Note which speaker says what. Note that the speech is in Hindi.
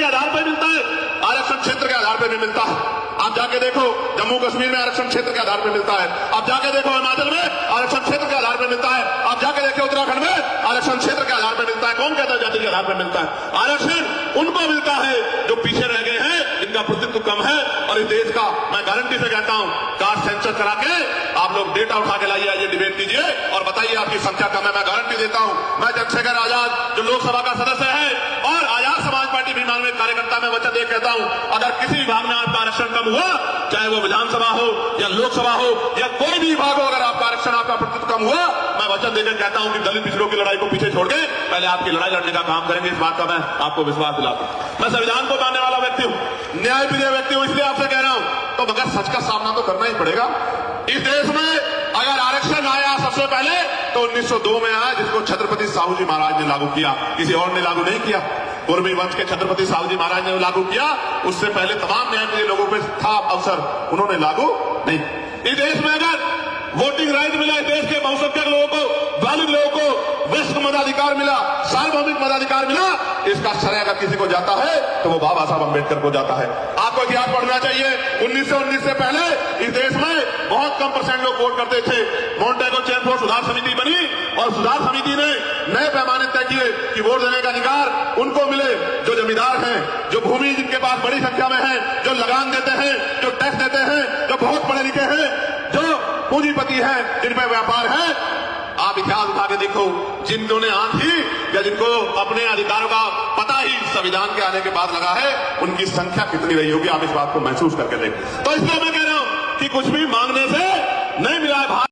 Speaker 1: के आधार पर मिलता है, आरक्षण क्षेत्र के आधार पर नहीं मिलता है। आप जाके देखो जम्मू कश्मीर में आरक्षण क्षेत्र के आधार पर मिलता है, आप जाके देखो हिमाचल में आरक्षण क्षेत्र के आधार पर मिलता है, आप जाके देखो उत्तराखंड में आरक्षण क्षेत्र के आधार पर मिलता है। कौन कहता है जाति के आधार पर मिलता है? आरक्षण उनको मिलता है जो पीछे रह गए हैं, जिनका प्रतिनिधित्व कम है। और इस देश का मैं गारंटी से कहता हूं, कास्ट सेंसस करा के आप लोग डेटा उठा के लाइए, आइए डिबेट कीजिए और बताइए आपकी संख्या कम है। मैं गारंटी देता हूं, मैं चंद्रशेखर आजाद जो लोकसभा का सदस्य है और आजाद समाज पार्टी अभिमान में कार्यकर्ता में वचन दे कहता हूं, अगर किसी विभाग में आपका आरक्षण कम हुआ, चाहे वो विधानसभा हो या लोकसभा हो या कोई भी विभाग हो, अगर आपका आरक्षण आपका प्रतिशत कम हुआ, मैं वचन देकर कहता हूं कि दलित पिछड़ों की लड़ाई को पीछे छोड़ के पहले आपकी लड़ाई लड़ने का काम करेंगे। इस बात का मैं आपको विश्वास दिलाता हूं। मैं संविधान को मानने वाला व्यक्ति हूं, न्यायप्रिय व्यक्ति हूं, इसलिए आपसे कह रहा हूं, तो मगर सच का सामना तो करना ही पड़ेगा। इस देश में अगर आरक्षण आया सबसे पहले तो 1902 में आया, जिसको छत्रपति साहू जी महाराज ने लागू किया, किसी और ने लागू नहीं किया। पूर्वी वंश के छत्रपति साहू जी महाराज ने लागू किया, उससे पहले तमाम न्यायप्रिय लोगों पे था अवसर, उन्होंने लागू नहीं। इस देश में अगर वोटिंग राइट मिला, इस देश के बहुसंख्यक लोगों को, दलित लोगों को वैश्विक मताधिकार मिला, सार्वभौमिक मताधिकार मिला, इसका श्रेय अगर किसी को जाता है तो वो बाबा साहब अम्बेडकर को जाता है। आपको इतिहास पढ़ना चाहिए। 1919 से पहले इस देश में बहुत कम % लोग वोट करते थे। मोंटेगो चेम्फोर्ड सुधार समिति बनी और सुधार समिति ने नए पैमाने तय किए कि वोट देने का अधिकार उनको मिले जो जमींदार हैं, जो भूमि जिनके पास बड़ी संख्या में है, जो लगान देते हैं, जो टैक्स देते हैं, जो बहुत पढ़े लिखे हैं, जो पूंजीपति है, जिन पे व्यापार है। आप इतिहास उठा के देखो, जिनको ने आंख ही या जिनको अपने अधिकारों का पता ही संविधान के आने के बाद लगा है, उनकी संख्या कितनी रही होगी, आप इस बात को महसूस करके देखो। तो इसलिए मैं कह रहा हूं कि कुछ भी मांगने से नहीं मिला है।